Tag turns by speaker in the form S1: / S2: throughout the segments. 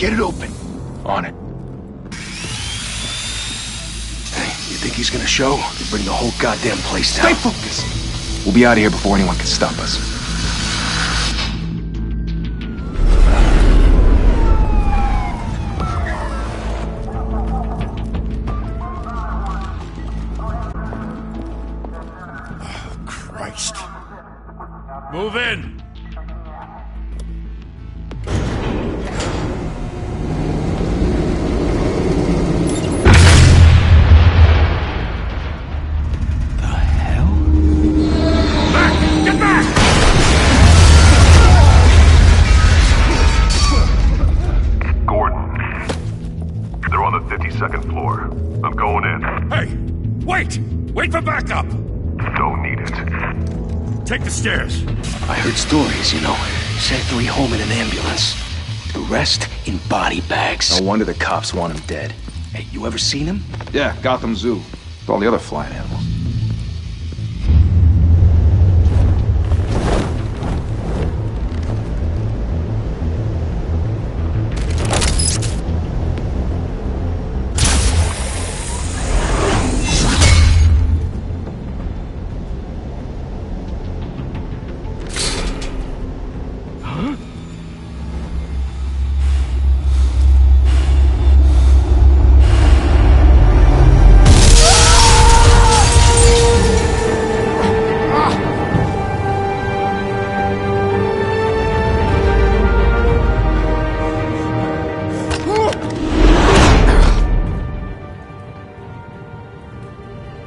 S1: Get it open. On it. Hey, you think he's gonna show? He'll bring the whole goddamn place down.
S2: Stay focused! We'll be out of here before anyone can stop us.
S1: Christ.
S3: Move in!
S4: Second floor. I'm going in.
S3: Hey! Wait! Wait for backup!
S4: Don't need it.
S3: Take the stairs.
S1: I heard stories, you know. Sent 3 home in an ambulance. The rest in body bags.
S2: No wonder the cops want him dead.
S1: Hey, you ever seen him?
S2: Yeah, Gotham Zoo. With all the other flying animals.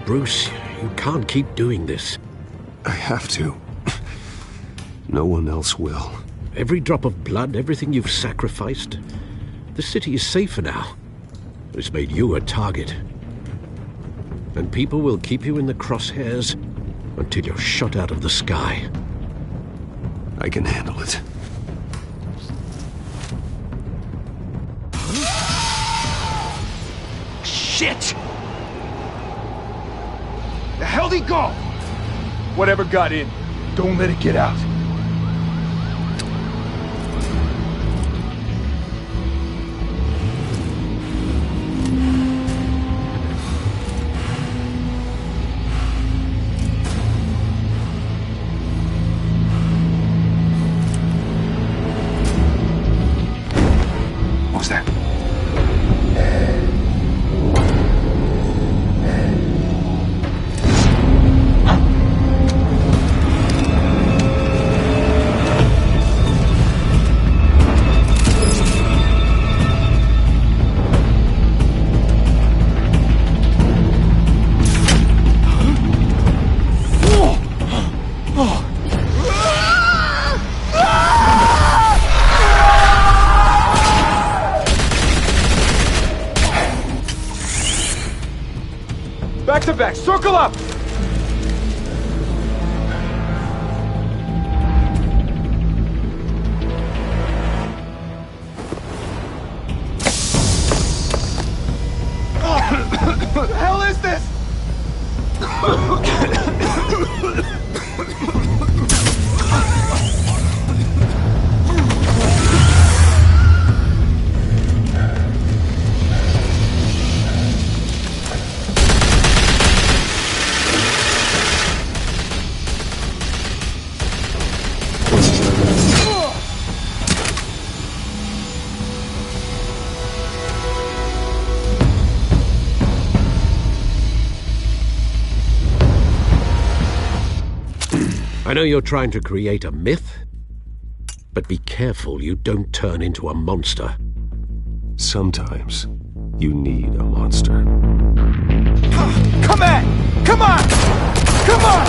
S5: Bruce, you can't keep doing this.
S6: I have to. No one else will.
S5: Every drop of blood, everything you've sacrificed. The city is safer now. It's made you a target. And people will keep you in the crosshairs until you're shot out of the sky.
S6: I can handle it.
S1: Shit! The hell'd he go?
S2: Whatever got in, don't let it get out. What was that? Back to back, circle up! What the hell is this?
S5: I know you're trying to create a myth, but be careful you don't turn into a monster.
S6: Sometimes you need a monster.
S2: Come on! Come on! Come on!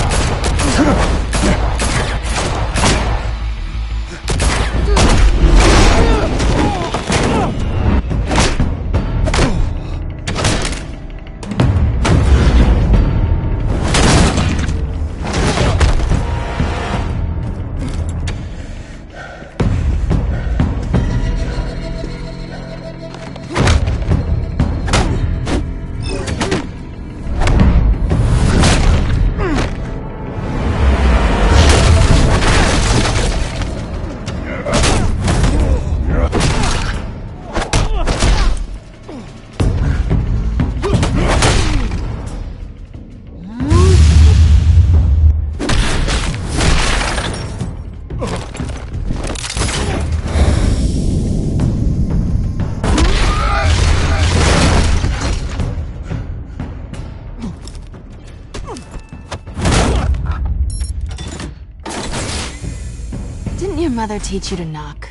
S7: Didn't your mother teach you to knock?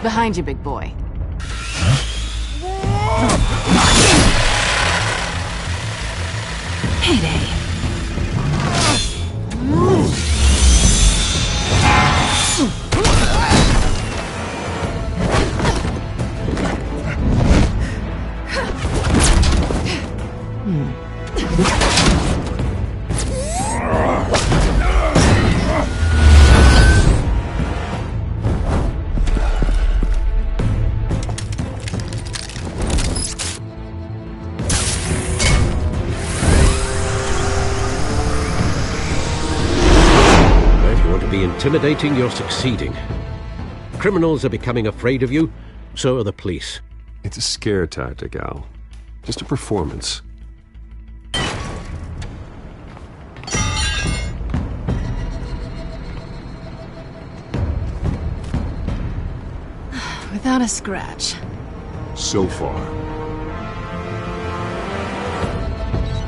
S7: Behind you, big boy. Heyday.
S5: Intimidating, you're succeeding. Criminals are becoming afraid of you, so are the police.
S6: It's a scare tactic, Al. Just a performance.
S7: Without a scratch.
S6: So far.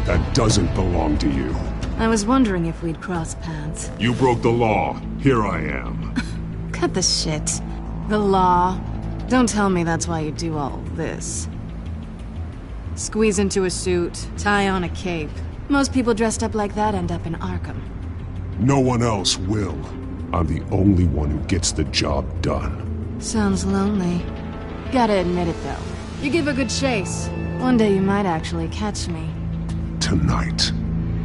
S6: That doesn't belong to you.
S7: I was wondering if we'd cross paths.
S6: You broke the law. Here I am.
S7: Cut the shit. The law. Don't tell me that's why you do all this. Squeeze into a suit, tie on a cape. Most people dressed up like that end up in Arkham.
S6: No one else will. I'm the only one who gets the job done.
S7: Sounds lonely. Gotta admit it, though. You give a good chase. One day you might actually catch me.
S6: Tonight.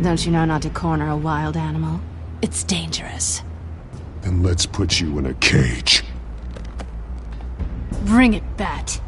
S7: Don't you know not to corner a wild animal? It's dangerous.
S6: Then let's put you in a cage.
S7: Bring it, Bat.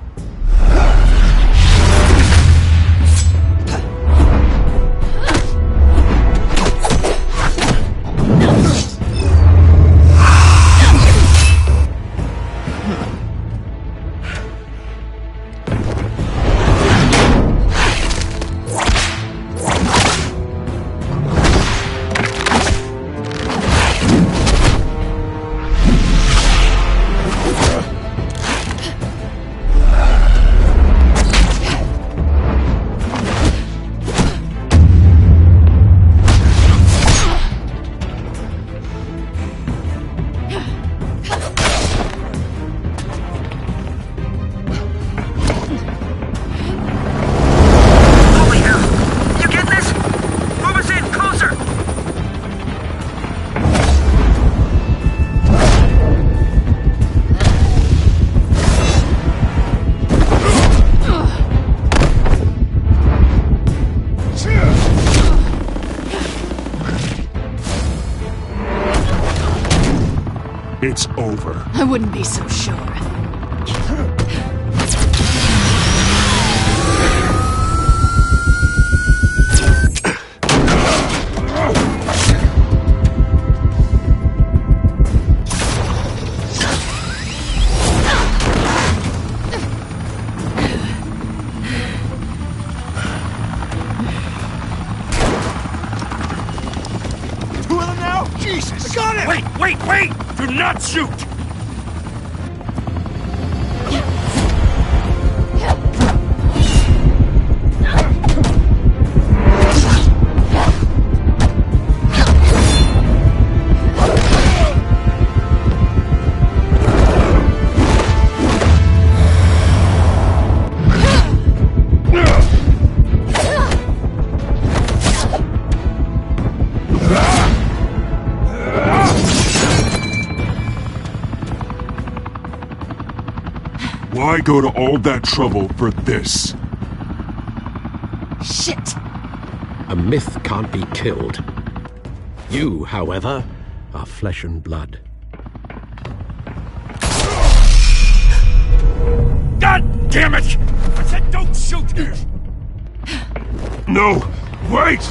S6: It's over.
S7: I wouldn't be so sure.
S2: Two of them now? Jesus! Got it!
S3: Wait! Do not shoot!
S6: Why go to all that trouble for this?
S7: Shit!
S5: A myth can't be killed. You, however, are flesh and blood.
S3: God damn it! I said don't shoot!
S6: No! Wait!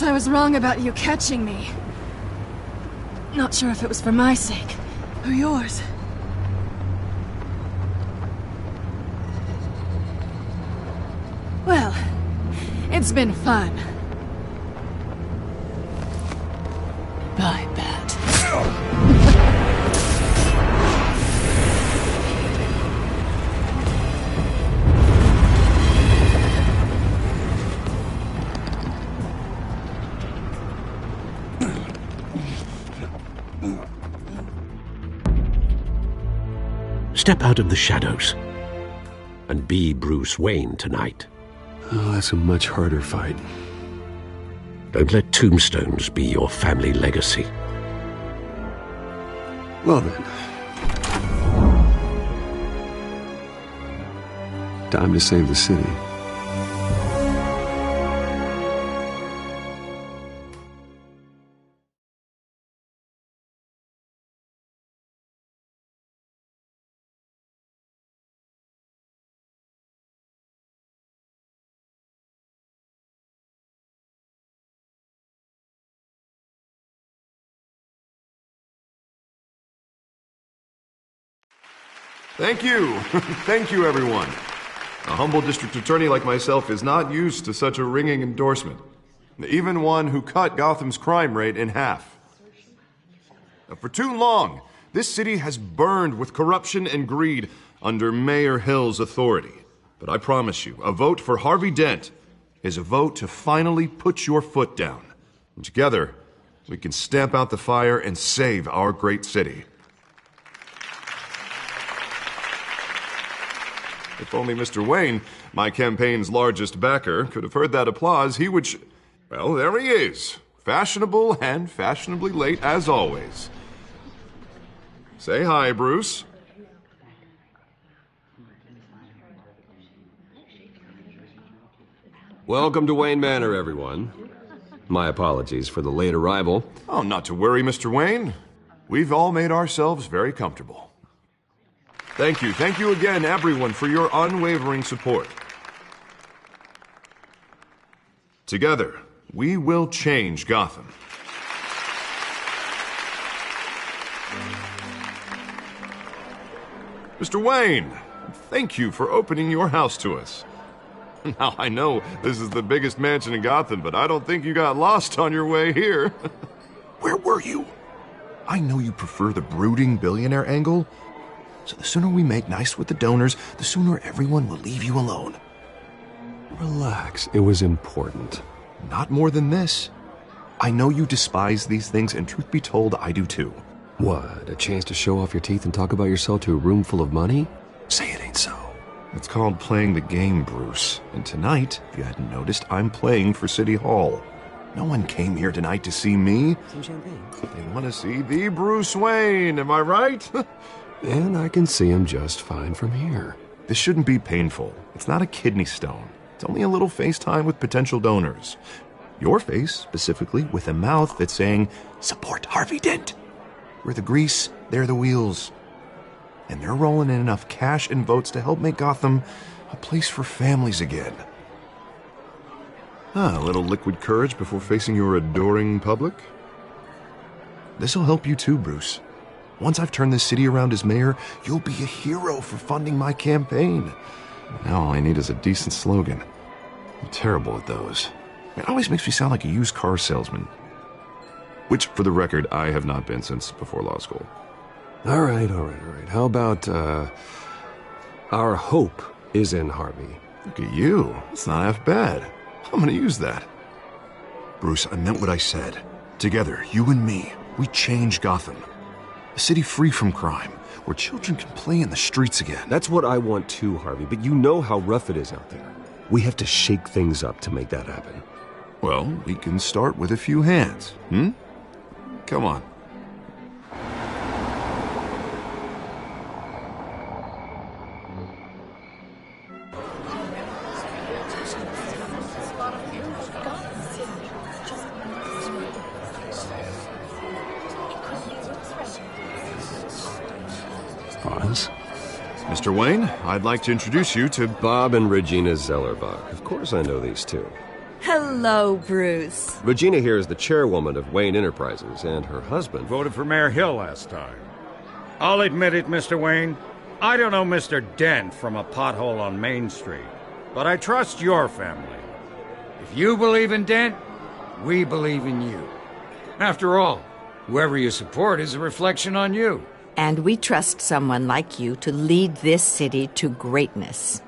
S7: guess I was wrong about you catching me. Not sure if it was for my sake, or yours. Well, it's been fun. Bye, Bat.
S5: Step out of the shadows and be Bruce Wayne tonight.
S8: Oh, that's a much harder fight.
S5: Don't let tombstones be your family legacy.
S8: Well then. Time to save the city.
S9: Thank you. Thank you, everyone. A humble district attorney like myself is not used to such a ringing endorsement. Even one who cut Gotham's crime rate in half. For too long, this city has burned with corruption and greed under Mayor Hill's authority. But I promise you, a vote for Harvey Dent is a vote to finally put your foot down. And together, we can stamp out the fire and save our great city. If only Mr. Wayne, my campaign's largest backer, could have heard that applause, he would well, there he is. Fashionable and fashionably late as always. Say hi, Bruce.
S8: Welcome to Wayne Manor, everyone. My apologies for the late arrival.
S9: Oh, not to worry, Mr. Wayne. We've all made ourselves very comfortable. Thank you again, everyone, for your unwavering support. Together, we will change Gotham. Mr. Wayne, thank you for opening your house to us. Now, I know this is the biggest mansion in Gotham, but I don't think you got lost on your way here. Where were you? I know you prefer the brooding billionaire angle, so the sooner we make nice with the donors, the sooner everyone will leave you alone.
S8: Relax, it was important.
S9: Not more than this. I know you despise these things, and truth be told, I do too.
S8: What, a chance to show off your teeth and talk about yourself to a room full of money?
S9: Say it ain't so. It's called playing the game, Bruce. And tonight, if you hadn't noticed, I'm playing for City Hall. No one came here tonight to see me.
S8: Some champagne.
S9: They want to see the Bruce Wayne, am I right?
S8: And I can see him just fine from here.
S9: This shouldn't be painful. It's not a kidney stone. It's only a little FaceTime with potential donors. Your face, specifically, with a mouth that's saying, support Harvey Dent. We're the grease, they're the wheels. And they're rolling in enough cash and votes to help make Gotham a place for families again. A little liquid courage before facing your adoring public. This'll help you too, Bruce. Once I've turned this city around as mayor, you'll be a hero for funding my campaign. Now all I need is a decent slogan. I'm terrible at those. It always makes me sound like a used car salesman. Which, for the record, I have not been since before law school.
S8: All right. How about, our hope is in Harvey?
S9: Look at you. It's not half bad. I'm gonna use that. Bruce, I meant what I said. Together, you and me, we change Gotham. A city free from crime, where children can play in the streets again.
S8: That's what I want too, Harvey, but you know how rough it is out there. We have to shake things up to make that happen.
S9: Well, we can start with a few hands, Come on.
S8: Pause.
S9: Mr. Wayne, I'd like to introduce you to
S8: Bob and Regina Zellerbach. Of course I know these two.
S10: Hello, Bruce.
S8: Regina here is the chairwoman of Wayne Enterprises, and her husband...
S3: Voted for Mayor Hill last time. I'll admit it, Mr. Wayne. I don't know Mr. Dent from a pothole on Main Street, but I trust your family. If you believe in Dent, we believe in you. After all, whoever you support is a reflection on you.
S10: And we trust someone like you to lead this city to greatness.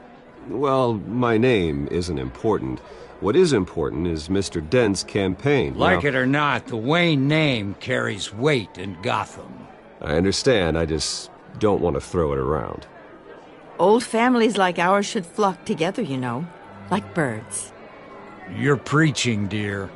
S8: Well, my name isn't important. What is important is Mr. Dent's campaign.
S3: Like it or not, the Wayne name carries weight in Gotham.
S8: I understand, I just don't want to throw it around.
S10: Old families like ours should flock together, you know, like birds.
S3: You're preaching, dear.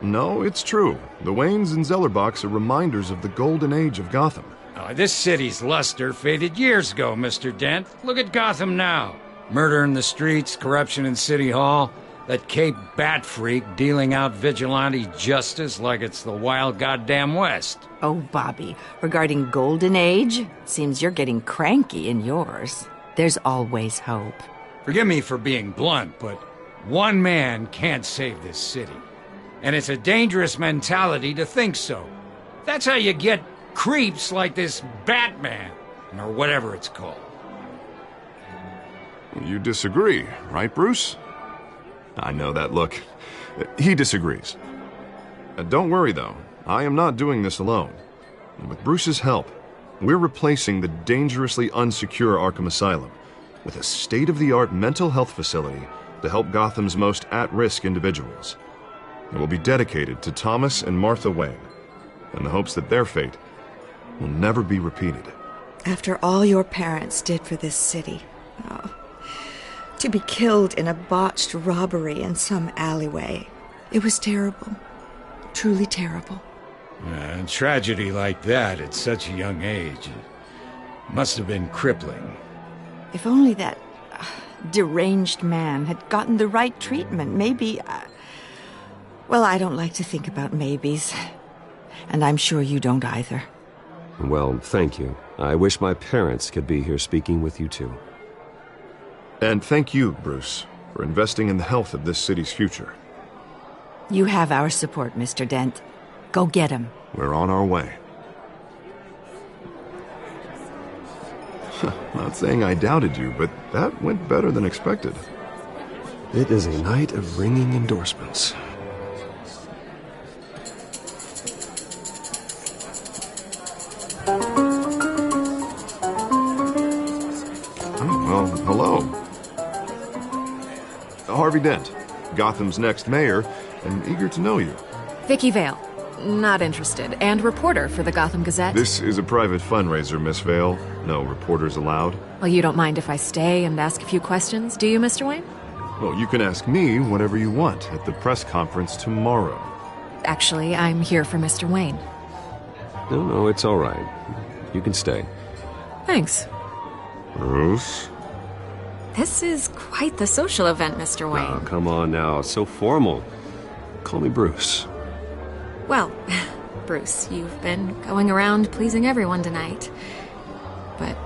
S9: No, it's true. The Waynes and Zellerbachs are reminders of the golden age of Gotham.
S3: This city's luster faded years ago, Mr. Dent. Look at Gotham now. Murder in the streets, corruption in City Hall, that Cape Bat freak dealing out vigilante justice like it's the wild goddamn West.
S10: Oh, Bobby, regarding Golden Age, seems you're getting cranky in yours. There's always hope.
S3: Forgive me for being blunt, but one man can't save this city. And it's a dangerous mentality to think so. That's how you get creeps like this Batman, or whatever it's called.
S9: You disagree, right, Bruce? I know that look. He disagrees. Don't worry, though. I am not doing this alone. With Bruce's help, we're replacing the dangerously unsecure Arkham Asylum with a state-of-the-art mental health facility to help Gotham's most at-risk individuals. It will be dedicated to Thomas and Martha Wayne, in the hopes that their fate will never be repeated.
S11: After all your parents did for this city, to be killed in a botched robbery in some alleyway, it was terrible. Truly terrible.
S3: A tragedy like that at such a young age must have been crippling.
S10: If only that deranged man had gotten the right treatment, maybe... Well, I don't like to think about maybes. And I'm sure you don't either.
S8: Well, thank you. I wish my parents could be here speaking with you too.
S9: And thank you, Bruce, for investing in the health of this city's future.
S10: You have our support, Mr. Dent. Go get him.
S9: We're on our way. Not saying I doubted you, but that went better than expected.
S8: It is a night of ringing endorsements.
S9: Well, hello. Harvey Dent, Gotham's next mayor, and eager to know you.
S12: Vicky Vale. Not interested. And reporter for the Gotham Gazette.
S9: This is a private fundraiser, Miss Vale. No reporters allowed.
S12: Well, you don't mind if I stay and ask a few questions, do you, Mr. Wayne?
S9: Well, you can ask me whatever you want at the press conference tomorrow.
S12: Actually, I'm here for Mr. Wayne.
S8: No, it's all right. You can stay.
S12: Thanks.
S9: Bruce?
S12: This is quite the social event, Mr. Wayne.
S8: Oh, come on now. It's so formal. Call me Bruce.
S12: Well, Bruce, you've been going around pleasing everyone tonight. But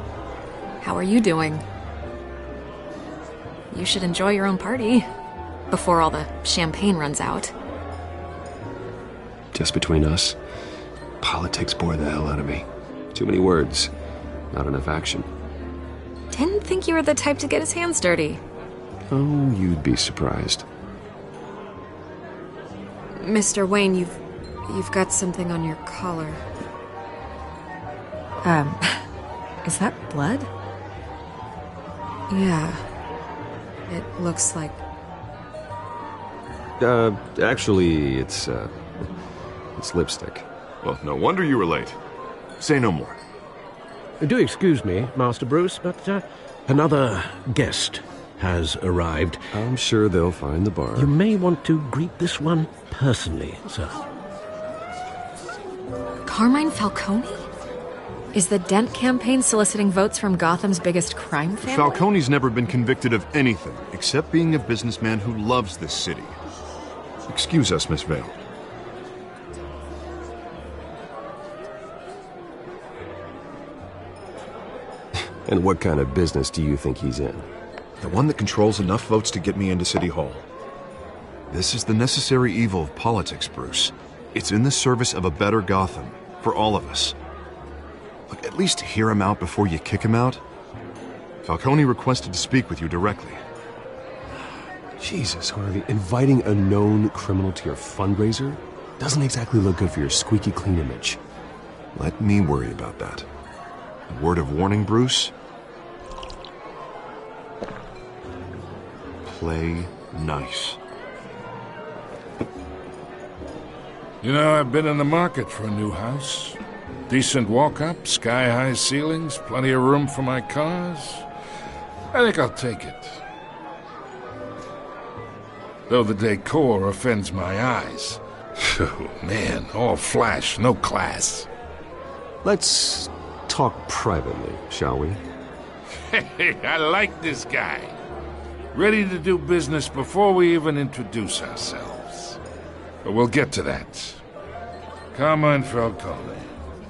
S12: how are you doing? You should enjoy your own party before all the champagne runs out.
S8: Just between us, politics bore the hell out of me. Too many words, not enough action.
S12: Didn't think you were the type to get his hands dirty.
S8: Oh, you'd be surprised.
S12: Mr. Wayne, you've got something on your collar. Is that blood? Yeah. It looks like...
S8: Actually, it's lipstick.
S9: Well, no wonder you were late. Say no more.
S5: Do excuse me, Master Bruce, but another guest has arrived.
S8: I'm sure they'll find the bar.
S5: You may want to greet this one personally, sir.
S12: Carmine Falcone? Is the Dent campaign soliciting votes from Gotham's biggest crime family?
S9: Falcone's never been convicted of anything except being a businessman who loves this city. Excuse us, Miss Vale.
S8: And what kind of business do you think he's in?
S9: The one that controls enough votes to get me into City Hall. This is the necessary evil of politics, Bruce. It's in the service of a better Gotham, for all of us. Look, at least hear him out before you kick him out. Falcone requested to speak with you directly.
S8: Jesus, Harvey, inviting a known criminal to your fundraiser doesn't exactly look good for your squeaky clean image.
S9: Let me worry about that. A word of warning, Bruce? Play nice.
S13: You know, I've been in the market for a new house. Decent walk-up, sky-high ceilings, plenty of room for my cars. I think I'll take it. Though the decor offends my eyes. Oh, man, all flash, no class.
S8: Let's talk privately, shall we?
S13: Hey, I like this guy. Ready to do business before we even introduce ourselves. But we'll get to that. Carmine Falcone,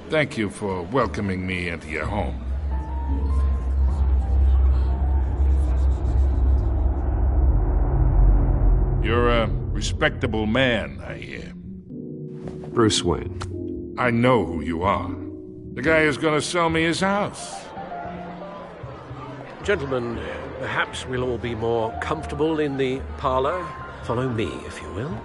S13: thank you for welcoming me into your home. You're a respectable man, I hear.
S8: Bruce Wayne.
S13: I know who you are. The guy who's going to sell me his house.
S5: Gentlemen, perhaps we'll all be more comfortable in the parlor. Follow me, if you will.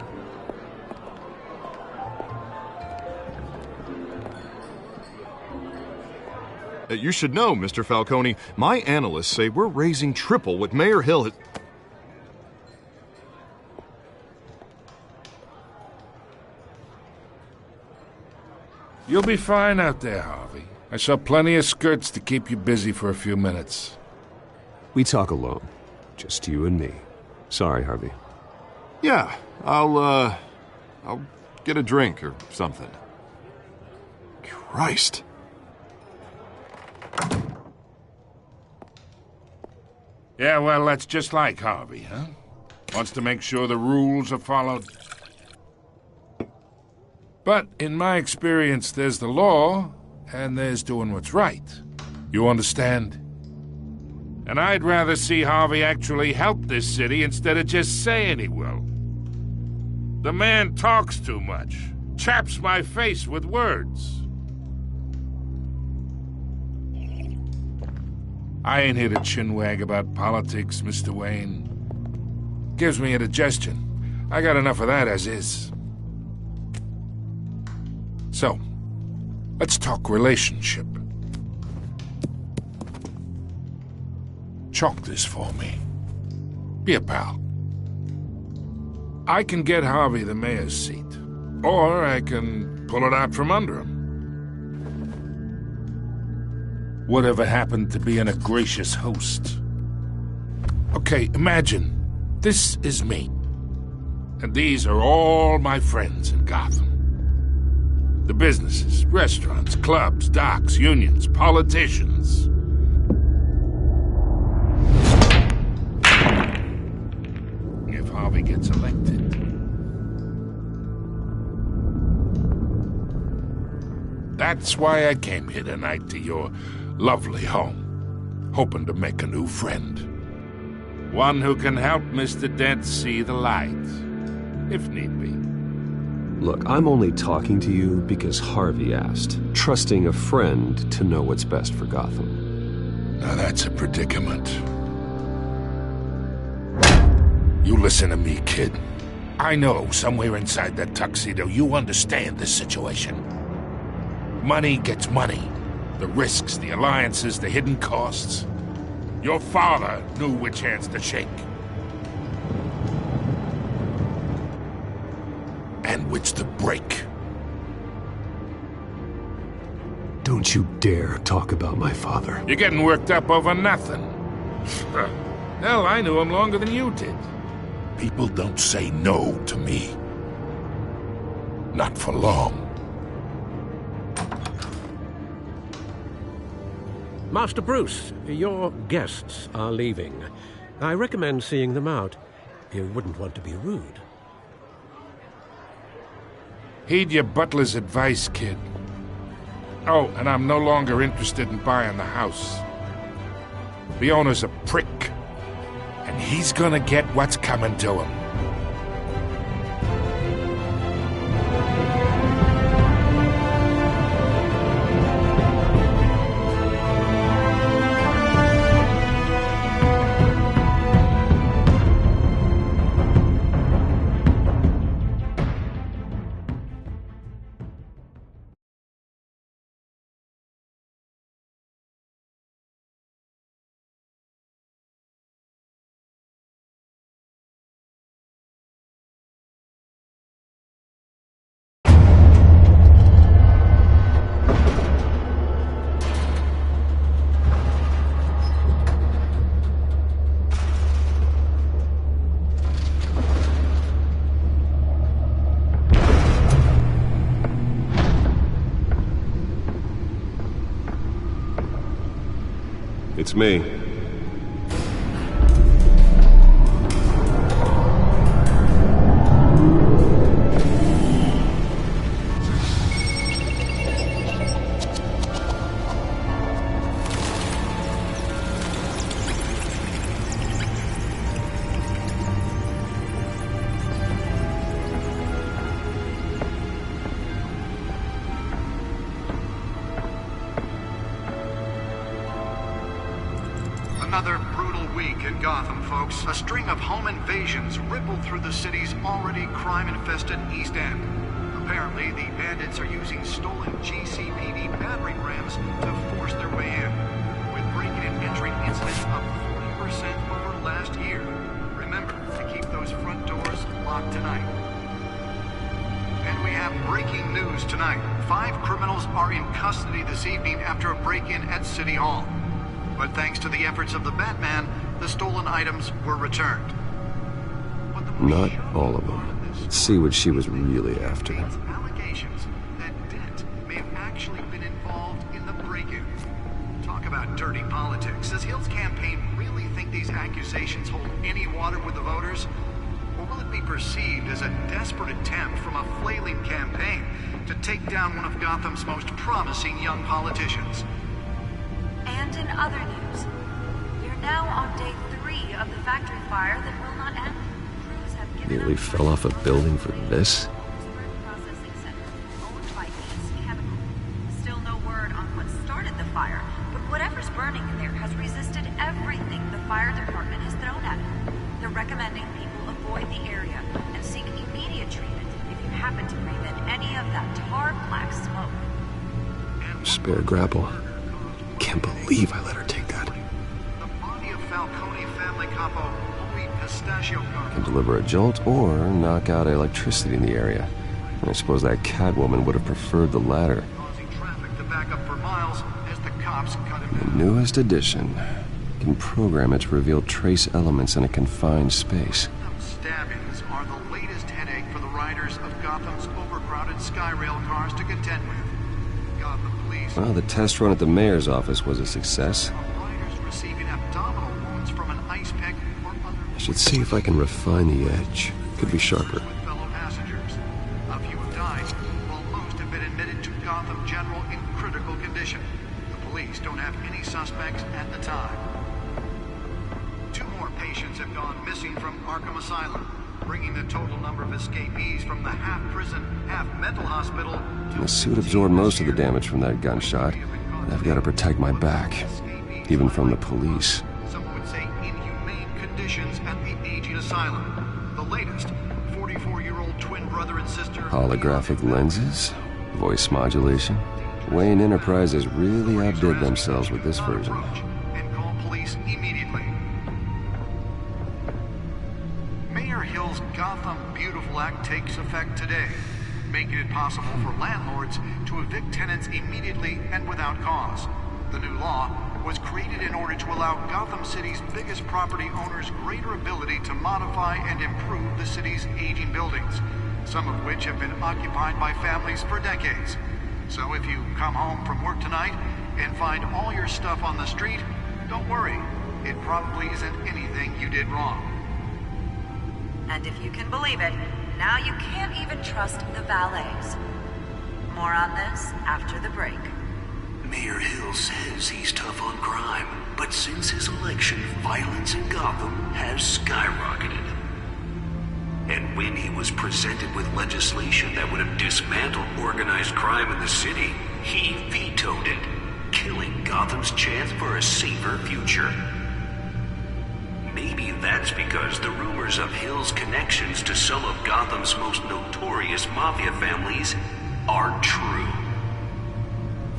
S9: You should know, Mr. Falcone, my analysts say we're raising triple what Mayor Hill had...
S13: You'll be fine out there, Harvey. I saw plenty of skirts to keep you busy for a few minutes.
S8: We talk alone. Just you and me. Sorry, Harvey.
S9: Yeah, I'll get a drink or something. Christ.
S13: Yeah, well, that's just like Harvey, huh? Wants to make sure the rules are followed. But in my experience, there's the law, and there's doing what's right. You understand? And I'd rather see Harvey actually help this city instead of just saying he will. The man talks too much, chaps my face with words. I ain't here to chinwag about politics, Mr. Wayne. Gives me indigestion. I got enough of that as is. So, let's talk relationship. Chalk this for me. Be a pal. I can get Harvey the mayor's seat, or I can pull it out from under him. Whatever happened to being a gracious host? Okay, imagine, this is me. And these are all my friends in Gotham. The businesses, restaurants, clubs, docks, unions, politicians. If Harvey gets elected. That's why I came here tonight to your lovely home, hoping to make a new friend. One who can help Mr. Dent see the light, if need be.
S8: Look, I'm only talking to you because Harvey asked, trusting a friend to know what's best for Gotham.
S13: Now that's a predicament. You listen to me, kid. I know somewhere inside that tuxedo you understand this situation. Money gets money. The risks, the alliances, the hidden costs. Your father knew which hands to shake. And which to break.
S8: Don't you dare talk about my father.
S13: You're getting worked up over nothing. Hell, I knew him longer than you did. People don't say no to me. Not for long.
S5: Master Bruce, your guests are leaving. I recommend seeing them out. You wouldn't want to be rude.
S13: Heed your butler's advice, kid. Oh, and I'm no longer interested in buying the house. The owner's a prick, and he's gonna get what's coming to him.
S8: It's me.
S14: Another brutal week in Gotham, folks. A string of home invasions rippled through the city's already crime-infested East End. Apparently, the bandits are using stolen GCPD battering rams to force their way in, with breaking and entering incidents up 40% over last year. Remember to keep those front doors locked tonight. And we have breaking news tonight. 5 criminals are in custody this evening after a break-in at City Hall. But thanks to the efforts of the Batman, the stolen items were returned.
S8: Not all of them. Let's see what she was really after.
S14: Allegations that Dent may have actually been involved in the break-in. Talk about dirty politics. Does Hill's campaign really think these accusations hold any water with the voters? Or will it be perceived as a desperate attempt from a flailing campaign to take down one of Gotham's most promising young politicians?
S15: And in other news, we are now on day 3 of the factory fire that will not end. Crews have given
S8: Nearly fell off a building for this?
S15: processing center owned by EC Chemical. Still no word on what started the fire, but whatever's burning in there has resisted everything the fire department has thrown at it. They're recommending people avoid the area and seek immediate treatment if you happen to breathe in any of that tar black smoke.
S8: Spare grapple. Can't believe I let her take that.
S14: The body of Falcone family capo Louis Pistachio
S8: Can deliver a jolt or knock out electricity in the area. And I suppose that Catwoman would have preferred the latter.
S14: causing traffic to back up for miles as the cops cut him
S8: The newest addition. Can program it to reveal trace elements in a confined space.
S14: Stabbings are the latest headache for the riders of Gotham's overcrowded Skyrail cars to contend with. Gotham police
S8: Well, the test run at the mayor's office was a success.
S14: riders receiving abdominal wounds from an ice pick or other
S8: I should see if I can refine the edge. Could be sharper.
S14: fellow passengers. A few have died, while most have been admitted to Gotham General in critical condition. The police don't have any suspects at the time. 2 more patients have gone missing from Arkham Asylum, bringing the total number of escapees from the half-prison, half-mental hospital
S8: The suit absorbed most of the damage from that gunshot, and I've got to protect my back, even from the police.
S14: some would say inhumane conditions at the aging asylum. The latest, 44-year-old twin brother and sister...
S8: Holographic lenses? Voice modulation? Wayne Enterprises really outdid themselves with this version.
S14: And call police immediately. Mayor Hill's Gotham Beautiful Act takes effect today, making it possible for landlords to evict tenants immediately and without cause. The new law was created in order to allow Gotham City's biggest property owners greater ability to modify and improve the city's aging buildings, some of which have been occupied by families for decades. So if you come home from work tonight and find all your stuff on the street, don't worry. It probably isn't anything you did wrong.
S15: And if you can believe it, now you can't even trust the valets. More on this after the break.
S1: Mayor Hill says he's tough on crime, but since his election, violence in Gotham has skyrocketed. And when he was presented with legislation that would have dismantled organized crime in the city, he vetoed it, killing Gotham's chance for a safer future. Maybe that's because the rumors of Hill's connections to some of Gotham's most notorious mafia families are true.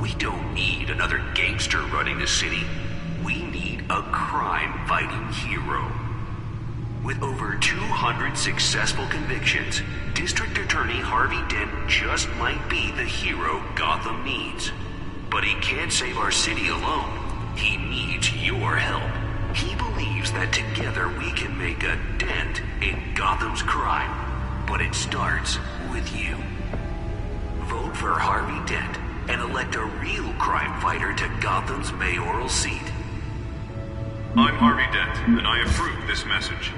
S1: We don't need another gangster running the city. We need a crime-fighting hero. With over 200 successful convictions, District Attorney Harvey Dent just might be the hero Gotham needs. But he can't save our city alone. He needs your help. He believes that together we can make a dent in Gotham's crime. But it starts with you. Vote for Harvey Dent and elect a real crime fighter to Gotham's mayoral seat.
S16: I'm Harvey Dent, and I approve this message.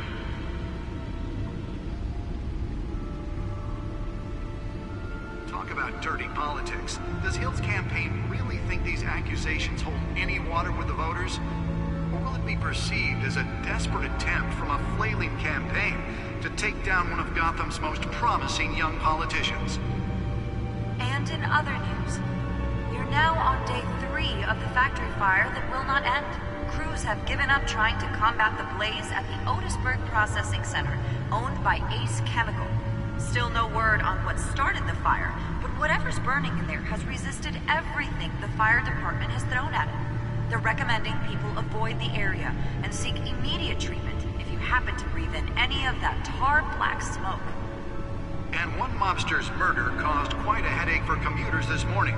S14: Talk about dirty politics. Does Hill's campaign really think these accusations hold any water with the voters? Or will it be perceived as a desperate attempt from a flailing campaign to take down one of Gotham's most promising young politicians?
S15: And in other news, we're now on day 3 of the factory fire that will not end. Crews have given up trying to combat the blaze at the Otisburg Processing Center, owned by Ace Chemical. Still no word on what started the fire, but whatever's burning in there has resisted everything the fire department has thrown at it. They're recommending people avoid the area and seek immediate treatment if you happen to breathe in any of that tar black smoke.
S14: And one mobster's murder caused quite a headache for commuters this morning.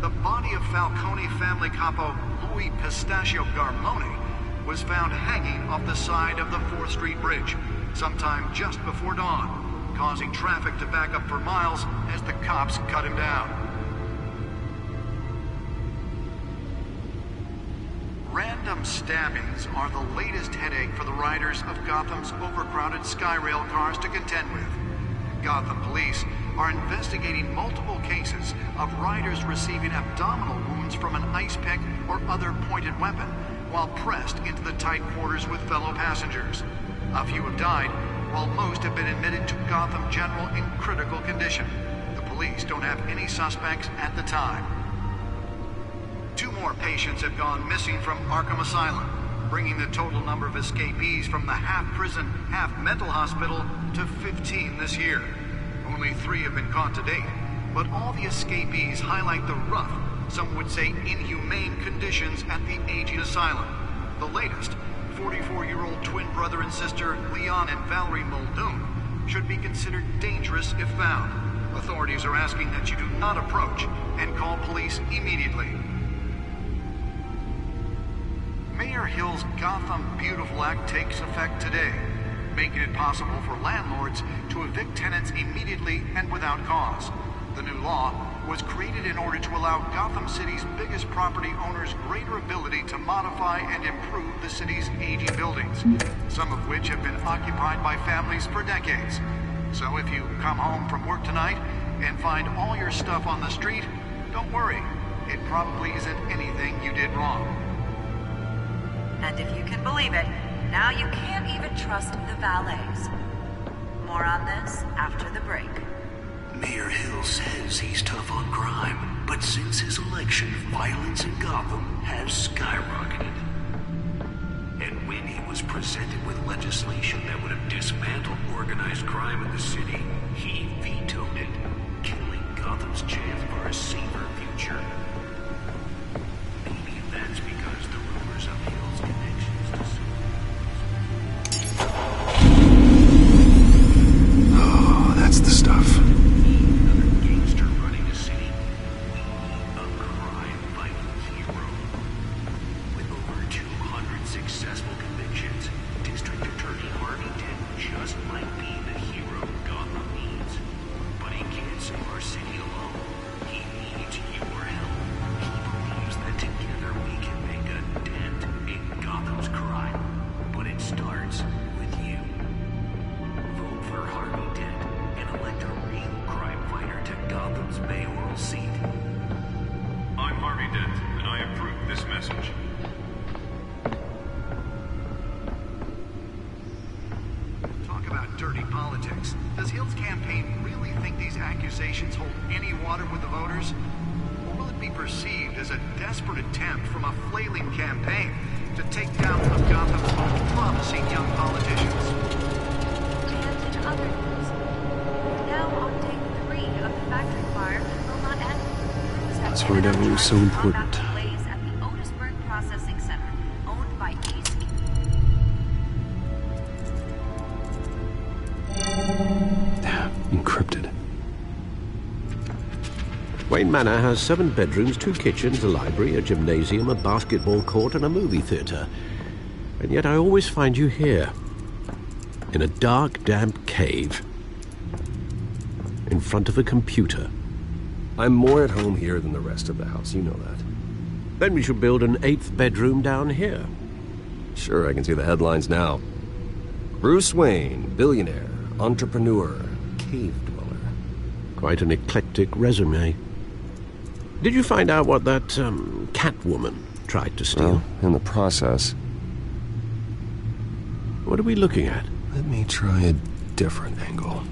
S14: The body of Falcone family capo Louis Pistachio Garmone was found hanging off the side of the 4th Street Bridge sometime just before dawn, causing traffic to back up for miles as the cops cut him down. Random stabbings are the latest headache for the riders of Gotham's overcrowded Skyrail cars to contend with. Gotham police are investigating multiple cases of riders receiving abdominal wounds from an ice pick or other pointed weapon while pressed into the tight quarters with fellow passengers. A few have died, while most have been admitted to Gotham General in critical condition. The police don't have any suspects at the time. 2 more patients have gone missing from Arkham Asylum, bringing the total number of escapees from the half-prison, half-mental hospital to 15 this year. Only 3 have been caught to date, but all the escapees highlight the rough, some would say inhumane conditions at the aging asylum. The latest, 44-year-old twin brother and sister Leon and Valerie Muldoon, should be considered dangerous if found. Authorities are asking that you do not approach and call police immediately. Mayor Hill's Gotham Beautiful Act takes effect today, making it possible for landlords to evict tenants immediately and without cause. The new law was created in order to allow Gotham City's biggest property owners greater ability to modify and improve the city's aging buildings, some of which have been occupied by families for decades. So if you come home from work tonight and find all your stuff on the street, don't worry. It probably isn't anything you did wrong.
S15: And if you can believe it, now you can't even trust the valets. More on this after the break.
S1: Mayor Hill says he's tough on crime, but since his election, violence in Gotham has skyrocketed. And when he was presented with legislation that would have dismantled organized crime in the city, he vetoed it, killing Gotham's chance for a safer future. Maybe that's because the rumors of Hill's connections to
S8: Oh, that's the stuff. That's why that was so important. Encrypted.
S5: Wayne Manor has 7 bedrooms, 2 kitchens, a library, a gymnasium, a basketball court, and a movie theater. And yet I always find you here, in a dark, damp cave, in front of a computer.
S8: I'm more at home here than the rest of the house, you know that.
S5: Then we should build an 8th bedroom down here.
S8: Sure, I can see the headlines now. Bruce Wayne, billionaire, entrepreneur, cave dweller.
S5: Quite an eclectic resume. Did you find out what that, Catwoman tried to steal?
S8: Well, in the process.
S5: What are we looking at?
S8: Let me try a different angle.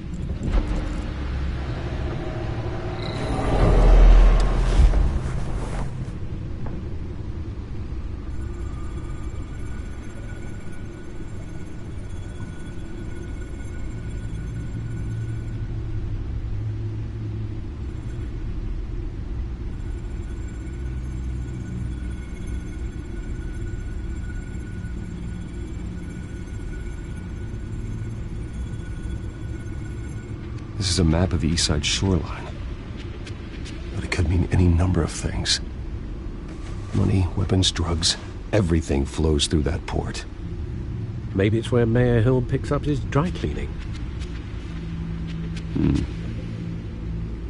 S8: This is a map of the East Side shoreline. But it could mean any number of things. Money, weapons, drugs, everything flows through that port.
S5: Maybe it's where Mayor Hill picks up his dry cleaning.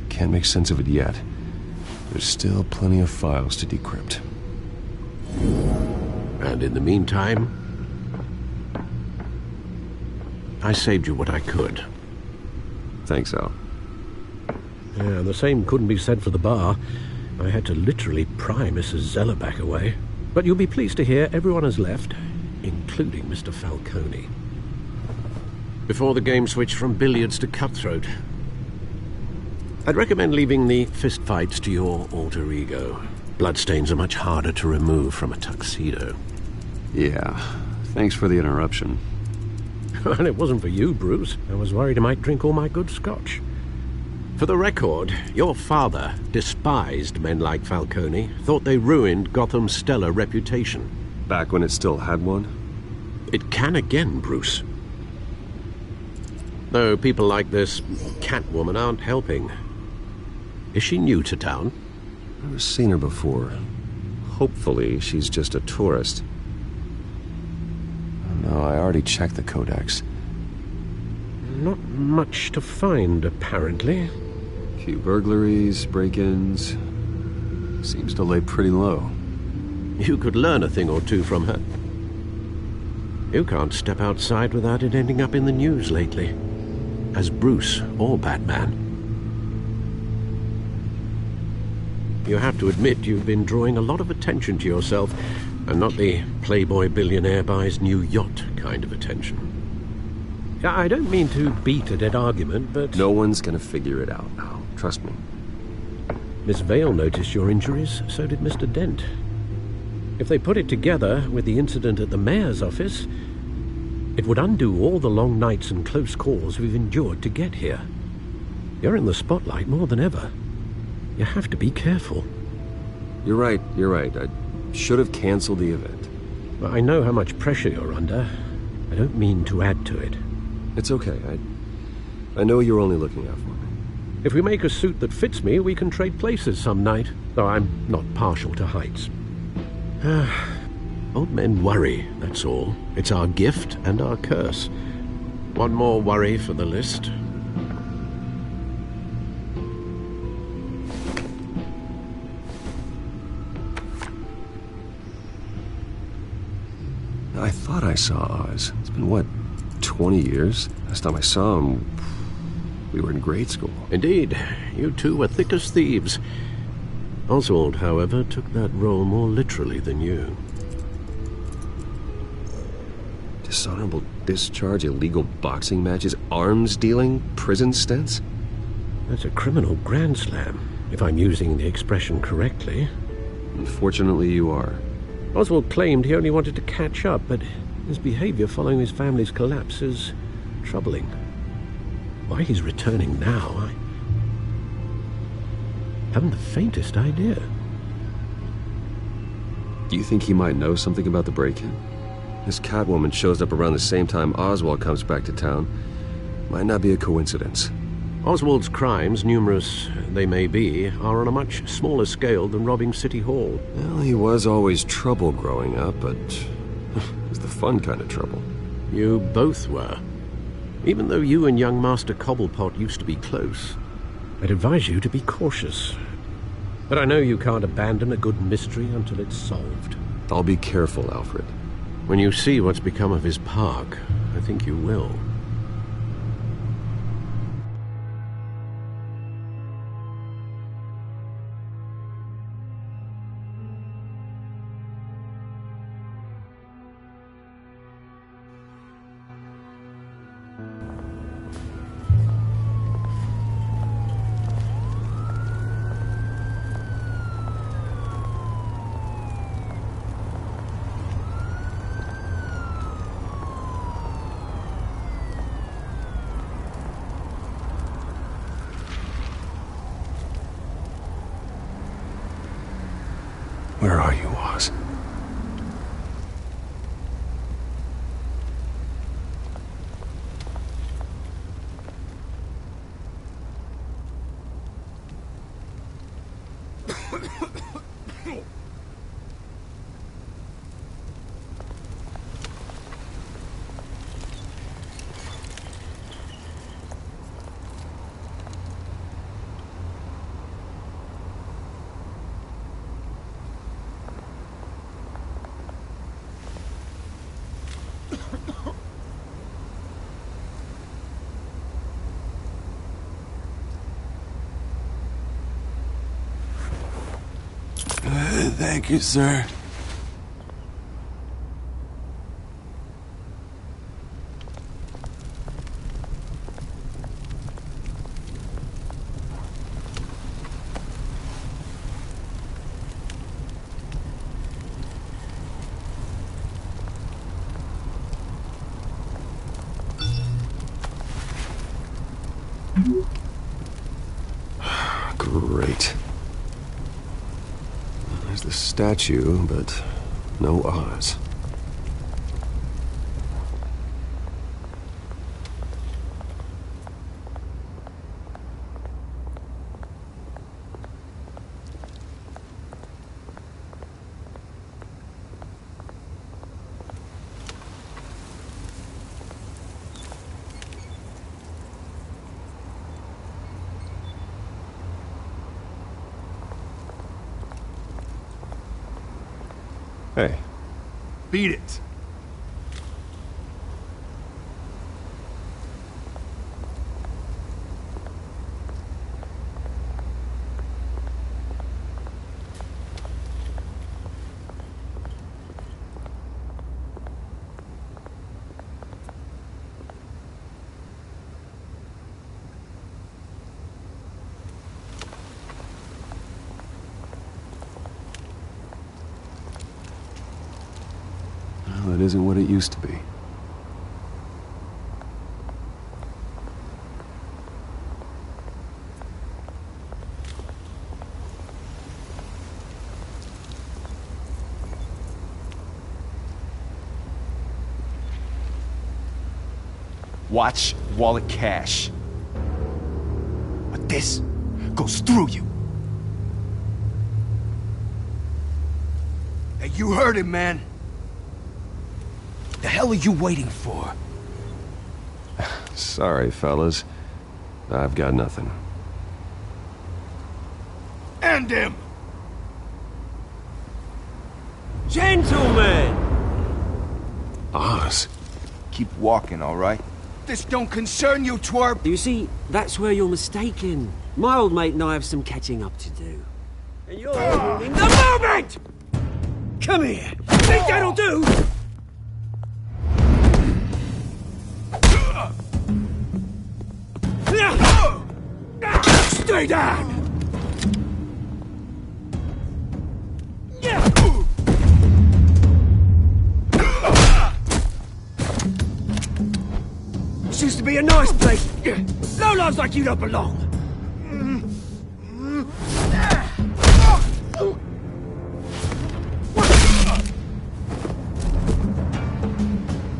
S8: Can't make sense of it yet. There's still plenty of files to decrypt.
S5: And in the meantime, I saved you what I could.
S8: Thanks, Al.
S5: Yeah, the same couldn't be said for the bar. I had to literally pry Mrs. Zellerback away. But you'll be pleased to hear everyone has left, including Mr. Falcone. Before the game switched from billiards to cutthroat. I'd recommend leaving the fistfights to your alter ego. Bloodstains are much harder to remove from a tuxedo.
S8: Yeah, thanks for the interruption.
S5: And it wasn't for you, Bruce. I was worried I might drink all my good scotch. For the record, your father despised men like Falcone, thought they ruined Gotham's stellar reputation.
S8: Back when it still had one?
S5: It can again, Bruce. Though people like this Catwoman aren't helping. Is she new to town?
S8: I've never seen her before. Hopefully, she's just a tourist. No, I already checked the codex.
S5: Not much to find, apparently.
S8: A few burglaries, break-ins. Seems to lay pretty low.
S5: You could learn a thing or two from her. You can't step outside without it ending up in the news lately. As Bruce or Batman. You have to admit you've been drawing a lot of attention to yourself, and not the playboy billionaire buys new yacht kind of attention. I don't mean to beat a dead argument, but...
S8: No one's gonna figure it out now. Trust me.
S5: Miss Vale noticed your injuries, so did Mr. Dent. If they put it together with the incident at the mayor's office, it would undo all the long nights and close calls we've endured to get here. You're in the spotlight more than ever. You have to be careful.
S8: You're right. I should have canceled the event.
S5: Well, I know how much pressure you're under. I don't mean to add to it.
S8: It's okay. I know you're only looking out for me.
S5: If we make a suit that fits me, we can trade places some night, though I'm not partial to heights. Old men worry, that's all. It's our gift and our curse. One more worry for the list.
S8: I thought I saw Oz. It's been, what, 20 years? Last time I saw him, we were in grade school.
S5: Indeed. You two were thick as thieves. Oswald, however, took that role more literally than you.
S8: Dishonorable discharge, illegal boxing matches, arms dealing, prison stints?
S5: That's a criminal grand slam, if I'm using the expression correctly.
S8: Unfortunately, you are.
S5: Oswald claimed he only wanted to catch up, but his behavior following his family's collapse is troubling. Why he's returning now, I haven't the faintest idea.
S8: Do you think he might know something about the break-in? This Catwoman shows up around the same time Oswald comes back to town. Might not be a coincidence.
S5: Oswald's crimes, numerous they may be, are on a much smaller scale than robbing City Hall.
S8: Well, he was always trouble growing up, but it was the fun kind of trouble.
S5: You both were. Even though you and young Master Cobblepot used to be close, I'd advise you to be cautious. But I know you can't abandon a good mystery until it's solved.
S8: I'll be careful, Alfred.
S5: When you see what's become of his park, I think you will.
S8: Where are you, Oz?
S17: Thank you, sir.
S8: Great. There's the statue, but no Oz. Hey.
S17: Beat it.
S8: Well, it isn't what it used to be.
S17: Watch wallet cash. But this goes through you. Hey, you heard him, man. The hell are you waiting for?
S8: Sorry, fellas. I've got nothing.
S17: End him!
S2: Gentlemen!
S8: Oz.
S17: Keep walking, all right? This don't concern you, twerp!
S2: You see, that's where you're mistaken. My old mate and I have some catching up to do. And you're ruining the moment! Come here! Think that'll do? Stay down! This used to be a nice place. Lowlifes like you don't belong.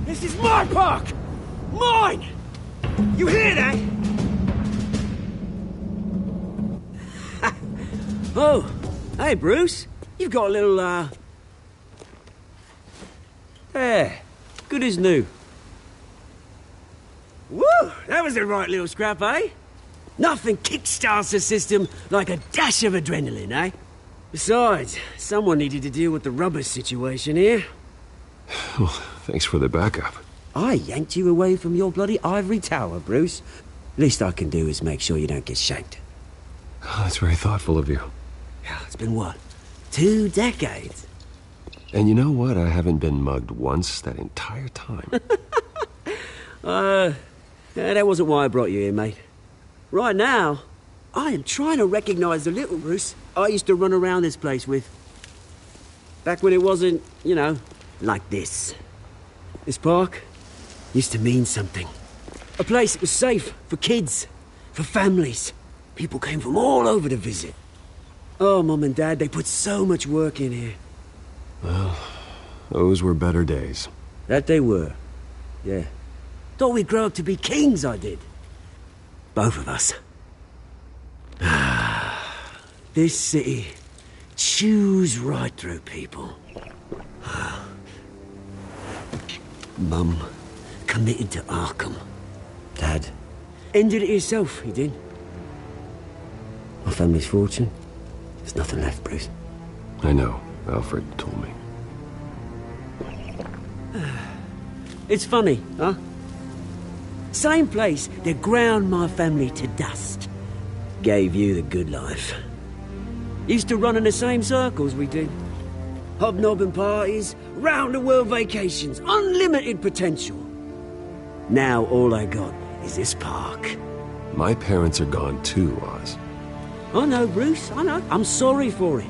S2: This is my park! Mine! You hear that? Oh, hey, Bruce. You've got a little, There. Good as new. Woo! That was a right little scrap, eh? Nothing kickstarts the system like a dash of adrenaline, eh? Besides, someone needed to deal with the rubber situation here.
S8: Well, thanks for the backup.
S2: I yanked you away from your bloody ivory tower, Bruce. Least I can do is make sure you don't get shanked.
S8: Oh, that's very thoughtful of you.
S2: Yeah, it's been what? 2 decades?
S8: And you know what? I haven't been mugged once that entire time.
S2: That wasn't why I brought you here, mate. Right now, I am trying to recognize the little Bruce I used to run around this place with. Back when it wasn't, you know, like this. This park used to mean something. A place that was safe for kids, for families. People came from all over to visit. Oh, Mum and Dad, they put so much work in here.
S8: Well, those were better days.
S2: That they were. Yeah. Thought we'd grow up to be kings, I did. Both of us. This city chews right through people. Mum committed to Arkham. Dad ended it himself, he did. My family's fortune. There's nothing left, Bruce.
S8: I know. Alfred told me.
S2: It's funny, huh? Same place that ground my family to dust. Gave you the good life. Used to run in the same circles we did. Hobnobbing parties, round-the-world vacations, unlimited potential. Now all I got is this park.
S8: My parents are gone too, Oz.
S2: I know, Bruce, I know. I'm sorry for it.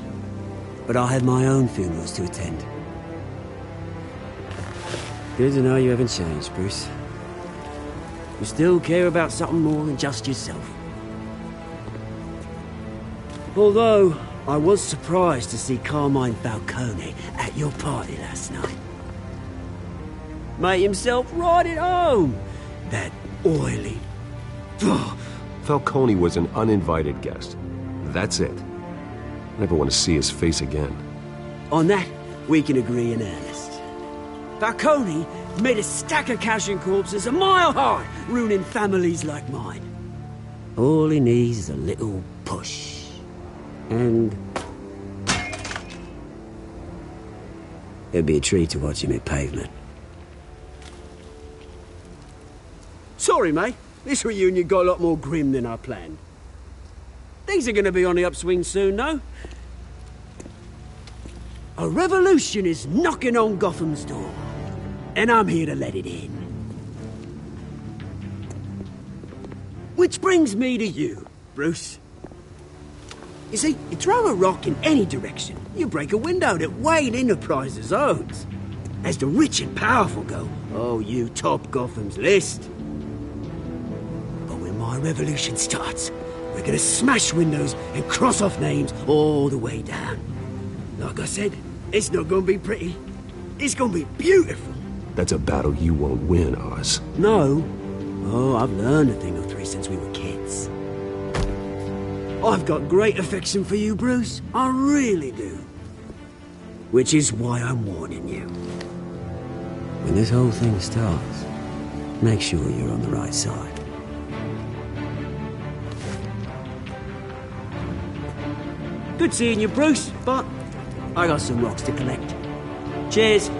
S2: But I have my own funerals to attend. Good to know you haven't changed, Bruce. You still care about something more than just yourself. Although, I was surprised to see Carmine Falcone at your party last night. Made himself right at home. That oily...
S8: Falcone was an uninvited guest. That's it. I never want to see his face again.
S2: On that, we can agree in earnest. Falcone made a stack of cash and corpses a mile high, ruining families like mine. All he needs is a little push. And... it'd be a treat to watch him hit pavement. Sorry, mate. This reunion got a lot more grim than I planned. Things are gonna be on the upswing soon, though. A revolution is knocking on Gotham's door. And I'm here to let it in. Which brings me to you, Bruce. You see, you throw a rock in any direction, you break a window that Wayne Enterprises owns. As the rich and powerful go, oh, you top Gotham's list. But when my revolution starts, we're gonna smash windows and cross off names all the way down. Like I said, it's not gonna be pretty. It's gonna be beautiful.
S8: That's a battle you won't win, Oz.
S2: No. Oh, I've learned a thing or three since we were kids. I've got great affection for you, Bruce. I really do. Which is why I'm warning you. When this whole thing starts, make sure you're on the right side. Good seeing you, Bruce, but I got some rocks to collect. Cheers.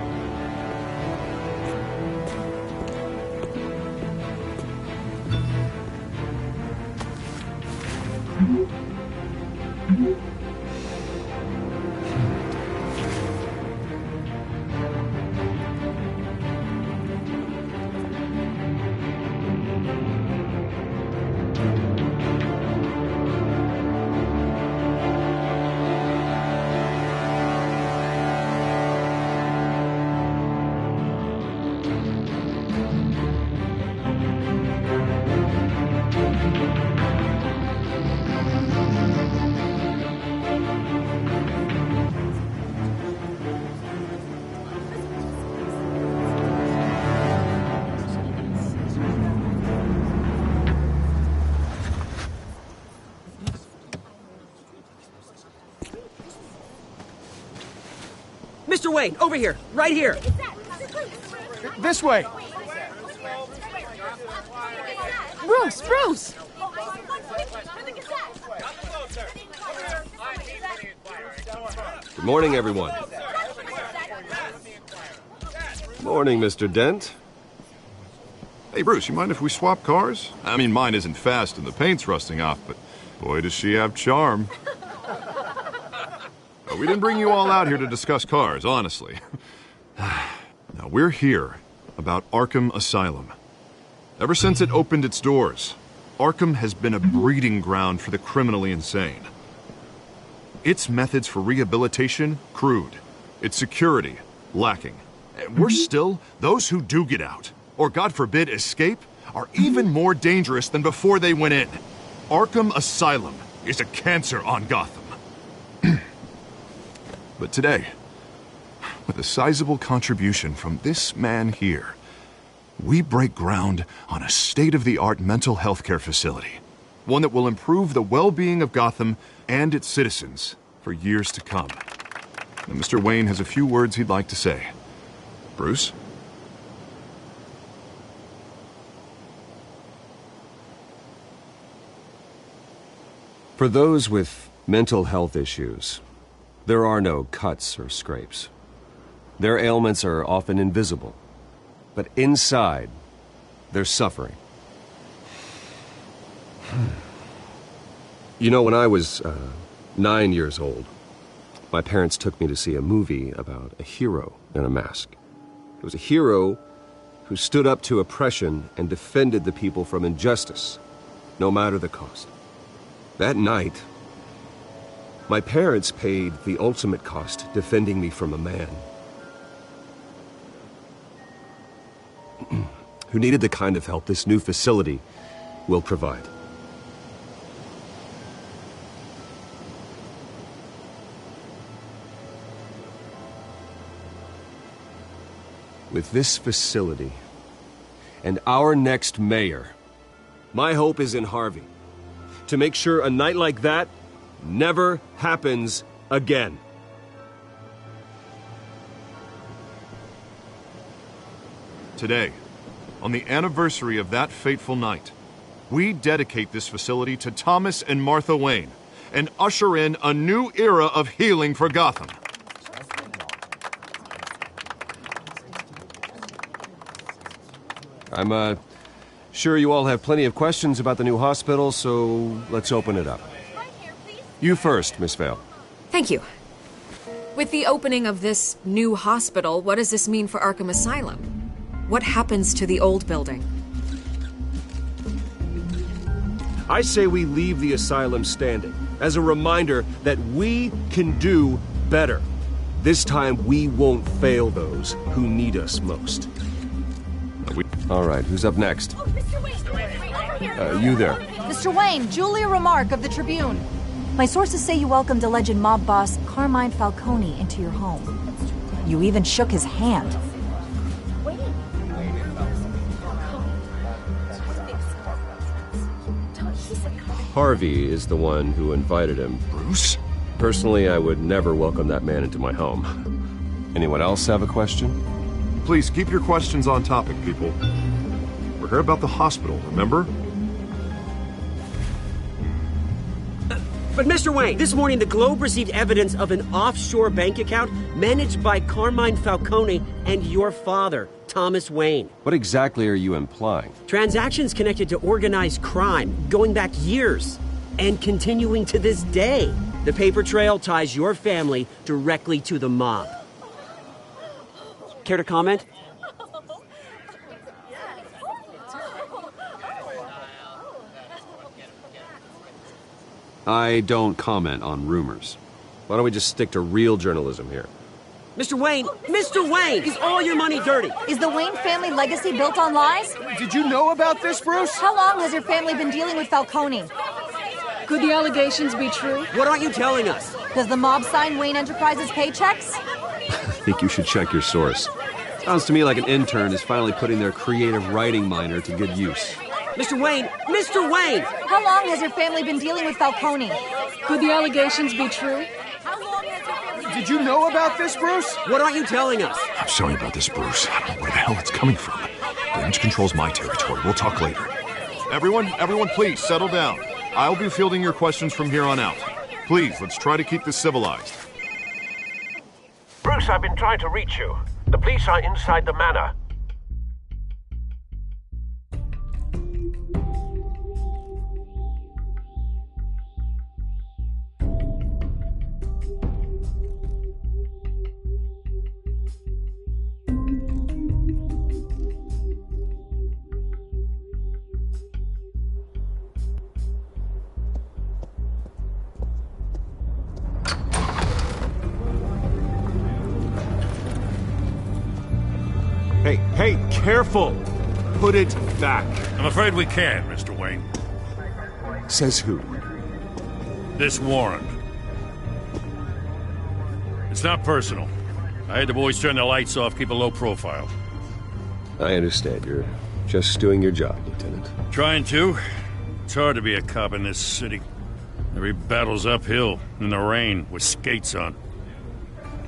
S2: Mr. Wayne, over here, right here.
S17: This way.
S7: Bruce, Bruce!
S8: Good morning, everyone. Morning, Mr. Dent.
S9: Hey, Bruce, you mind if we swap cars? I mean, mine isn't fast and the paint's rusting off, but boy, does she have charm. We didn't bring you all out here to discuss cars, honestly. Now, we're here about Arkham Asylum. Ever since it opened its doors, Arkham has been a breeding ground for the criminally insane. Its methods for rehabilitation, crude. Its security, lacking. And worse still, those who do get out, or God forbid escape, are even more dangerous than before they went in. Arkham Asylum is a cancer on Gotham. But today, with a sizable contribution from this man here, we break ground on a state-of-the-art mental health care facility. One that will improve the well-being of Gotham and its citizens for years to come. And Mr. Wayne has a few words he'd like to say. Bruce?
S8: For those with mental health issues, there are no cuts or scrapes. Their ailments are often invisible, but inside, they're suffering. You know, when I was 9 years old, my parents took me to see a movie about a hero in a mask. It was a hero who stood up to oppression and defended the people from injustice, no matter the cost. That night, my parents paid the ultimate cost defending me from a man who needed the kind of help this new facility will provide. With this facility and our next mayor, my hope is in Harvey, to make sure a night like that never happens again.
S9: Today, on the anniversary of that fateful night, we dedicate this facility to Thomas and Martha Wayne and usher in a new era of healing for Gotham.
S8: I'm sure you all have plenty of questions about the new hospital, so let's open it up. You first, Miss Vale.
S12: Thank you. With the opening of this new hospital, what does this mean for Arkham Asylum? What happens to the old building?
S8: I say we leave the asylum standing as a reminder that we can do better. This time we won't fail those who need us most. All right, who's up next? You there.
S18: Mr. Wayne, Julia Remark of the Tribune. My sources say you welcomed alleged mob boss Carmine Falcone into your home. You even shook his hand.
S8: Harvey is the one who invited him.
S9: Bruce?
S8: Personally, I would never welcome that man into my home. Anyone else have a question?
S9: Please keep your questions on topic, people. We're here about the hospital, remember?
S2: But Mr. Wayne, this morning the Globe received evidence of an offshore bank account managed by Carmine Falcone and your father, Thomas Wayne.
S8: What exactly are you implying?
S2: Transactions connected to organized crime, going back years, and continuing to this day. The paper trail ties your family directly to the mob. Care to comment?
S8: I don't comment on rumors. Why don't we just stick to real journalism here?
S2: Mr. Wayne, is all your money dirty?
S18: Is the Wayne family legacy built on lies?
S17: Did you know about this, Bruce?
S18: How long has your family been dealing with Falcone?
S7: Could the allegations be true?
S2: What aren't you telling us?
S18: Does the mob sign Wayne Enterprises paychecks?
S8: I think you should check your source. Sounds to me like an intern is finally putting their creative writing minor to good use.
S2: Mr. Wayne!
S18: How long has your family been dealing with Falcone?
S7: Could the allegations be true?
S17: Did you know about this, Bruce?
S2: What aren't you telling us?
S9: I'm sorry about this, Bruce. I don't know where the hell it's coming from. Damage control's my territory. We'll talk later. Everyone, please, settle down. I'll be fielding your questions from here on out. Please, let's try to keep this civilized.
S19: Bruce,
S5: I've been trying to reach you. The police are inside the manor.
S8: Hey, careful! Put it back.
S3: I'm afraid we can't, Mr. Wayne.
S8: Says who?
S3: This warrant. It's not personal. I had the boys turn the lights off, keep a low profile.
S8: I understand. You're just doing your job, Lieutenant.
S3: Trying to. It's hard to be a cop in this city. Every battle's uphill, in the rain, with skates on.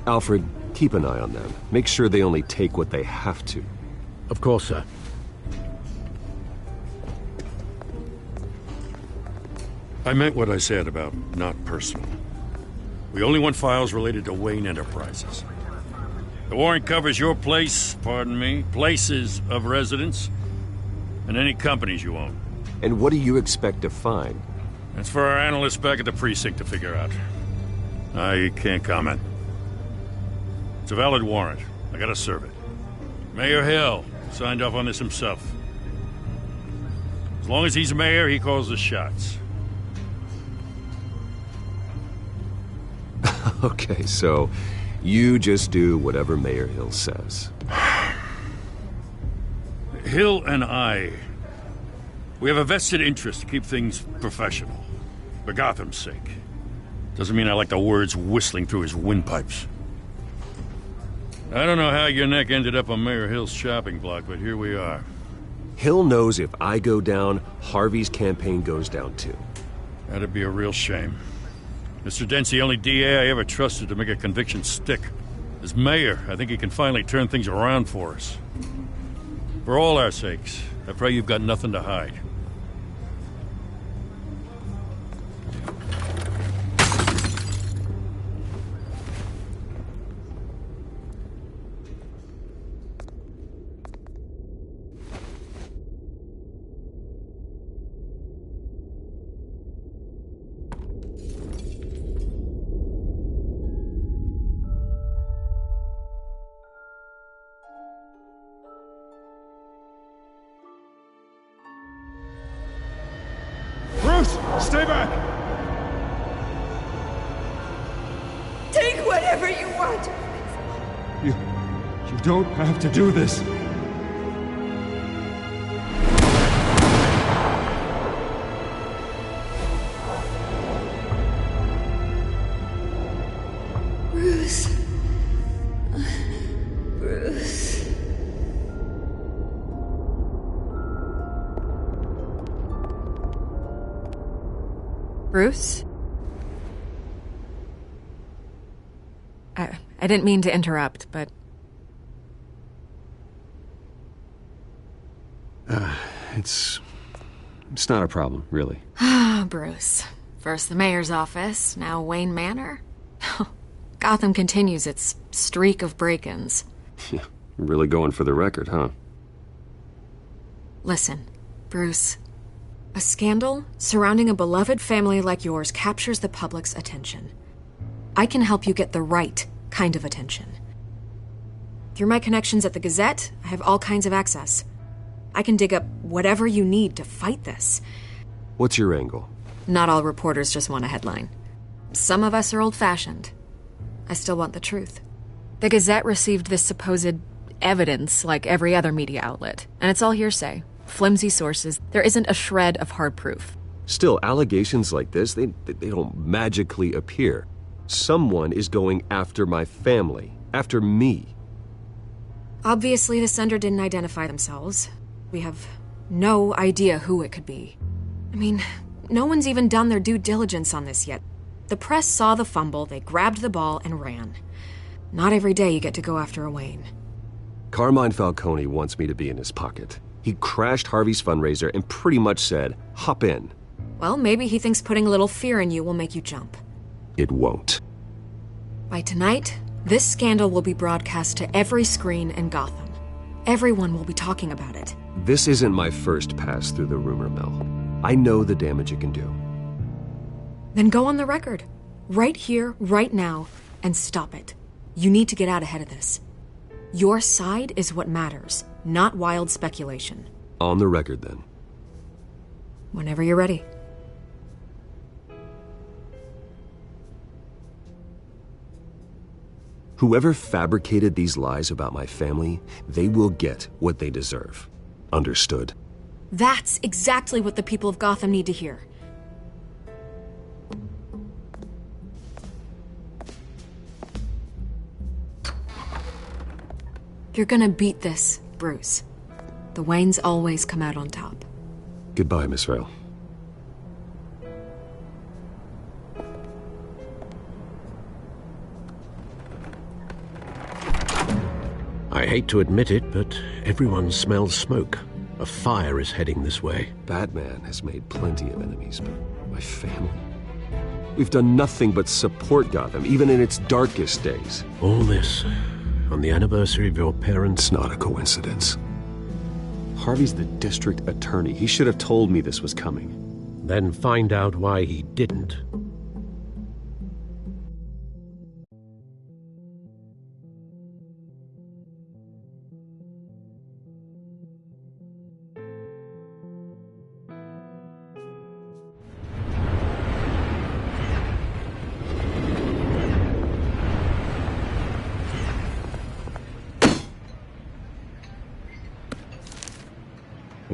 S8: Alfred, keep an eye on them. Make sure they only take what they have to.
S5: Of course, sir.
S3: I meant what I said about not personal. We only want files related to Wayne Enterprises. The warrant covers your place, pardon me, places of residence, and any companies you own.
S8: And what do you expect to find?
S3: That's for our analysts back at the precinct to figure out. I can't comment. It's a valid warrant. I gotta serve it. Mayor Hill signed off on this himself. As long as he's mayor, he calls the shots.
S8: Okay, so you just do whatever Mayor Hill says.
S3: Hill and I, we have a vested interest to keep things professional. For Gotham's sake. Doesn't mean I like the words whistling through his windpipes. I don't know how your neck ended up on Mayor Hill's shopping block, but here we are.
S8: Hill knows if I go down, Harvey's campaign goes down too.
S3: That'd be a real shame. Mr. Dent's the only DA I ever trusted to make a conviction stick. As mayor, I think he can finally turn things around for us. For all our sakes, I pray you've got nothing to hide.
S6: Stay back!
S11: Take whatever you want.
S6: You don't have to do this.
S11: Bruce. Bruce.
S12: Bruce? I didn't mean to interrupt, but...
S8: It's not a problem, really.
S12: Ah, Bruce. First the mayor's office, now Wayne Manor. Gotham continues its streak of break-ins.
S8: Yeah, really going for the record, huh?
S12: Listen, Bruce. A scandal surrounding a beloved family like yours captures the public's attention. I can help you get the right kind of attention. Through my connections at the Gazette, I have all kinds of access. I can dig up whatever you need to fight this.
S8: What's your angle?
S12: Not all reporters just want a headline. Some of us are old-fashioned. I still want the truth. The Gazette received this supposed evidence like every other media outlet, and it's all hearsay. Flimsy sources. There isn't a shred of hard proof.
S8: Still, allegations like this, they don't magically appear. Someone is going after my family, after me.
S12: Obviously, the sender didn't identify themselves. We have no idea who it could be. I mean, no one's even done their due diligence on this yet. The press saw the fumble, they grabbed the ball and ran. Not every day you get to go after a Wayne.
S8: Carmine Falcone wants me to be in his pocket. He crashed Harvey's fundraiser and pretty much said, hop in.
S12: Well, maybe he thinks putting a little fear in you will make you jump.
S8: It won't.
S12: By tonight, This scandal will be broadcast to every screen in Gotham. Everyone will be talking about it.
S8: This isn't my first pass through the rumor mill. I know the damage it can do.
S12: Then go on the record. Right here, right now, and stop it. You need to get out ahead of this. Your side is what matters, not wild speculation.
S8: On the record, then.
S12: Whenever you're ready.
S8: Whoever fabricated these lies about my family, they will get what they deserve. Understood?
S12: That's exactly what the people of Gotham need to hear. You're gonna beat this, Bruce. The Waynes always come out on top.
S8: Goodbye, Miss Vale.
S5: I hate to admit it, but everyone smells smoke. A fire is heading this way.
S8: Batman has made plenty of enemies, but my family... We've done nothing but support Gotham, even in its darkest days.
S5: All this on the anniversary of your parents'...
S8: It's not a coincidence. Harvey's the district attorney. He should have told me this was coming.
S5: Then find out why he didn't.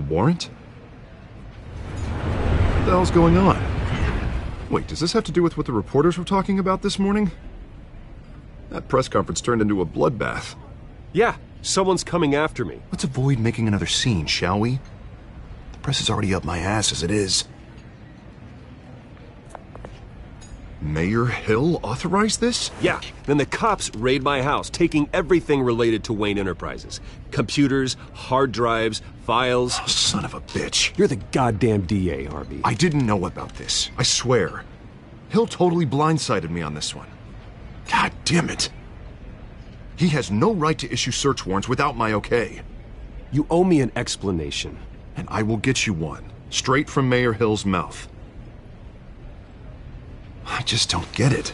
S9: Warrant? What the hell's going on? Wait, does this have to do with what the reporters were talking about this morning? That press conference turned into a bloodbath.
S8: Yeah, someone's coming after me.
S9: Let's avoid making another scene, shall we? The press is already up my ass as it is. Mayor Hill authorized this?
S8: Yeah, then the cops raid my house, taking everything related to Wayne Enterprises. Computers, hard drives, files.
S9: Oh, son of a bitch.
S8: You're the goddamn DA, Harvey.
S9: I didn't know about this. I swear. Hill totally blindsided me on this one. God damn it. He has no right to issue search warrants without my okay.
S8: You owe me an explanation.
S9: And I will get you one, straight from Mayor Hill's mouth. I just don't get it.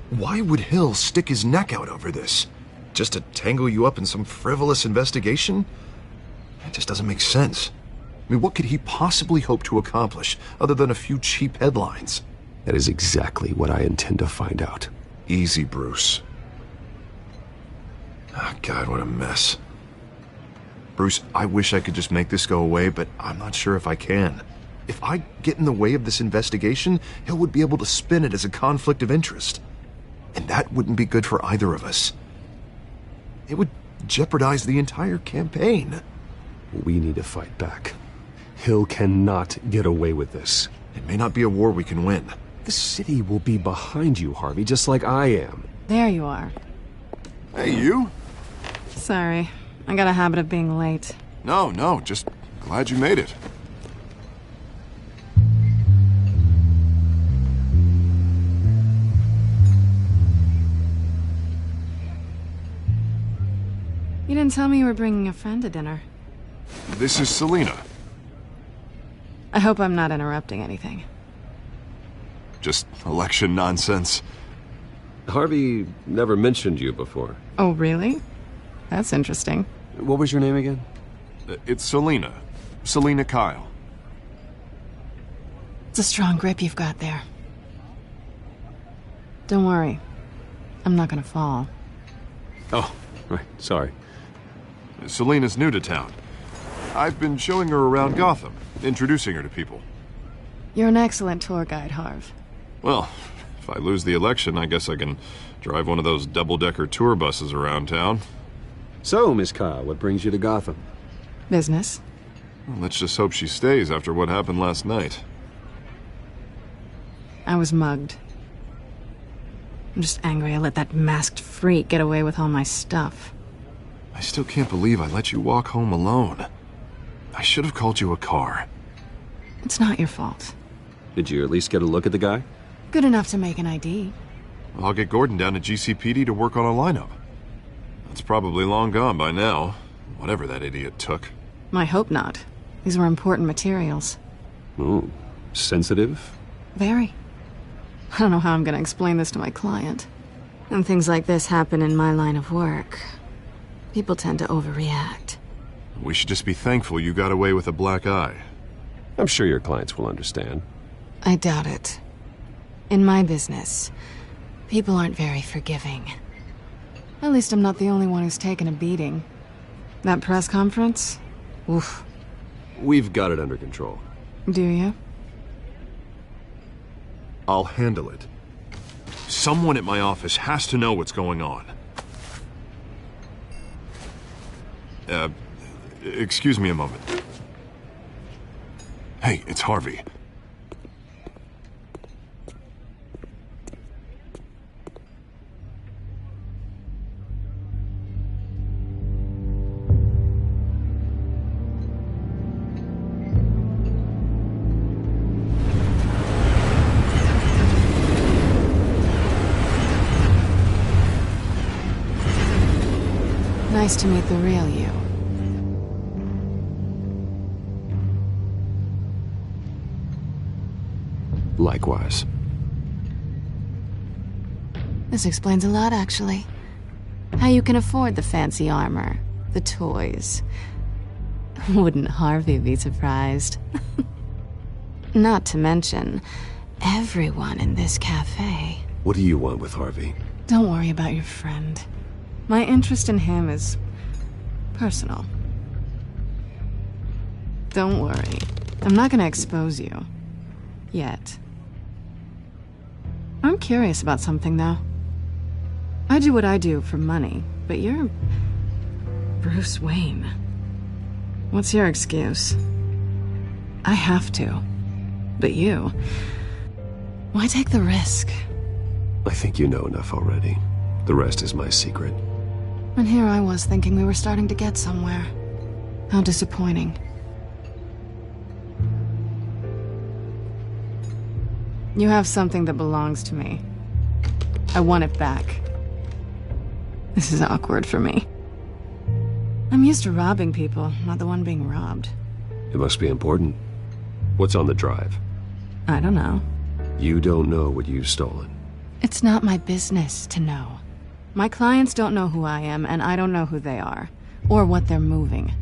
S9: Why would Hill stick his neck out over this? Just to tangle you up in some frivolous investigation? It just doesn't make sense. I mean, what could he possibly hope to accomplish other than a few cheap headlines?
S8: That is exactly what I intend to find out.
S9: Easy, Bruce. Oh, God, what a mess. Bruce, I wish I could just make this go away, but I'm not sure if I can. If I get in the way of this investigation, Hill would be able to spin it as a conflict of interest. And that wouldn't be good for either of us. It would jeopardize the entire campaign.
S8: We need to fight back. Hill cannot get away with this.
S9: It may not be a war we can win.
S8: The city will be behind you, Harvey, just like I am.
S7: There you are.
S9: Hey, you?
S7: Sorry. I got a habit of being late.
S9: No, just glad you made it.
S7: You didn't tell me you were bringing a friend to dinner.
S9: This is Selina.
S7: I hope I'm not interrupting anything.
S9: Just election nonsense.
S8: Harvey never mentioned you before.
S7: Oh, really? That's interesting.
S8: What was your name again?
S9: It's Selina. Selina Kyle.
S7: It's a strong grip you've got there. Don't worry. I'm not gonna fall.
S8: Oh, right. Sorry.
S9: Selina's new to town. I've been showing her around Gotham, introducing her to people.
S7: You're an excellent tour guide, Harv.
S9: Well, if I lose the election, I guess I can drive one of those double-decker tour buses around town.
S8: So, Miss Kyle, what brings you to Gotham?
S7: Business.
S9: Well, let's just hope she stays after what happened last night.
S7: I was mugged. I'm just angry I let that masked freak get away with all my stuff.
S9: I still can't believe I let you walk home alone. I should have called you a car.
S7: It's not your fault.
S8: Did you at least get a look at the guy?
S7: Good enough to make an ID.
S9: I'll get Gordon down to GCPD to work on a lineup. That's probably long gone by now, whatever that idiot took.
S7: I hope not. These were important materials.
S8: Ooh, sensitive?
S7: Very. I don't know how I'm gonna explain this to my client. When things like this happen in my line of work, people tend to overreact.
S9: We should just be thankful you got away with a black eye.
S8: I'm sure your clients will understand.
S7: I doubt it. In my business, people aren't very forgiving. At least I'm not the only one who's taken a beating. That press conference? Oof.
S8: We've got it under control.
S7: Do you?
S9: I'll handle it. Someone at my office has to know what's going on. Excuse me a moment. Hey, it's Harvey.
S7: Nice to meet the real you.
S8: Likewise.
S7: This explains a lot, actually. How you can afford the fancy armor, the toys. Wouldn't Harvey be surprised? Not to mention, everyone in this cafe.
S8: What do you want with Harvey?
S7: Don't worry about your friend. My interest in him is personal. Don't worry. I'm not gonna expose you. Yet. I'm curious about something, though. I do what I do for money, but you're Bruce Wayne. What's your excuse? I have to. But you... why take the risk?
S8: I think you know enough already. The rest is my secret.
S7: And here I was thinking we were starting to get somewhere. How disappointing. You have something that belongs to me. I want it back. This is awkward for me. I'm used to robbing people, not the one being robbed.
S8: It must be important. What's on the drive?
S7: I don't know.
S8: You don't know what you've stolen.
S7: It's not my business to know. My clients don't know who I am, and I don't know who they are, or what they're moving.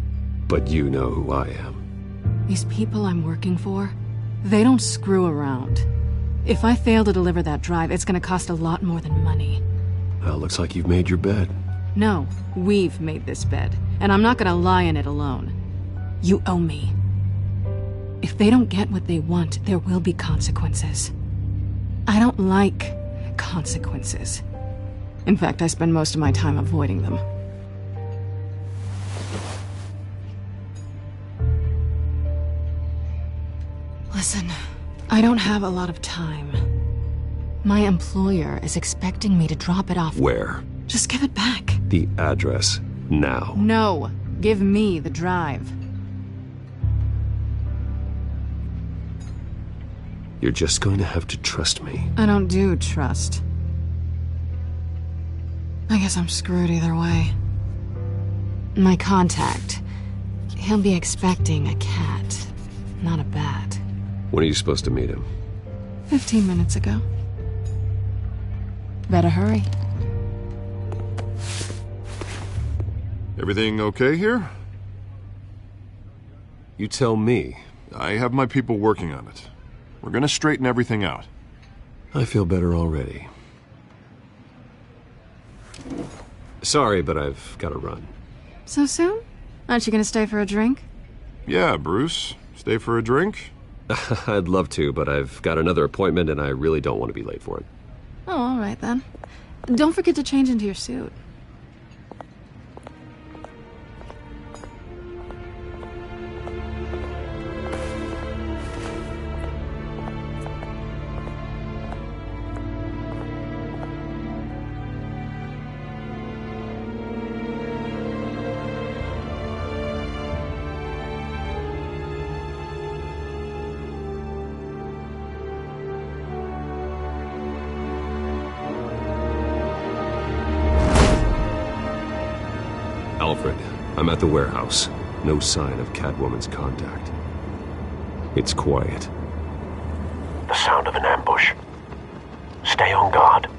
S8: But you know who I am.
S7: These people I'm working for, they don't screw around. If I fail to deliver that drive, it's gonna cost a lot more than money.
S8: Well, looks like you've made your bed.
S7: No, we've made this bed, and I'm not gonna lie in it alone. You owe me. If they don't get what they want, there will be consequences. I don't like consequences. In fact, I spend most of my time avoiding them. Listen, I don't have a lot of time. My employer is expecting me to drop it off.
S8: Where?
S7: Just give it back.
S8: The address, now.
S7: No, give me the drive.
S8: You're just going to have to trust me.
S7: I don't do trust. I guess I'm screwed either way. My contact, he'll be expecting a cat, not a bat.
S8: When are you supposed to meet him?
S7: 15 minutes ago. Better hurry.
S9: Everything okay here?
S8: You tell me.
S9: I have my people working on it. We're gonna straighten everything out.
S8: I feel better already. Sorry, but I've got to run.
S7: So soon? Aren't you gonna stay for a drink?
S9: Yeah, Bruce. Stay for a drink?
S8: I'd love to, but I've got another appointment and I really don't want to be late for it.
S7: Oh, all right then. Don't forget to change into your suit.
S8: Alfred, I'm at the warehouse. No sign of Catwoman's contact. It's quiet.
S5: The sound of an ambush. Stay on guard.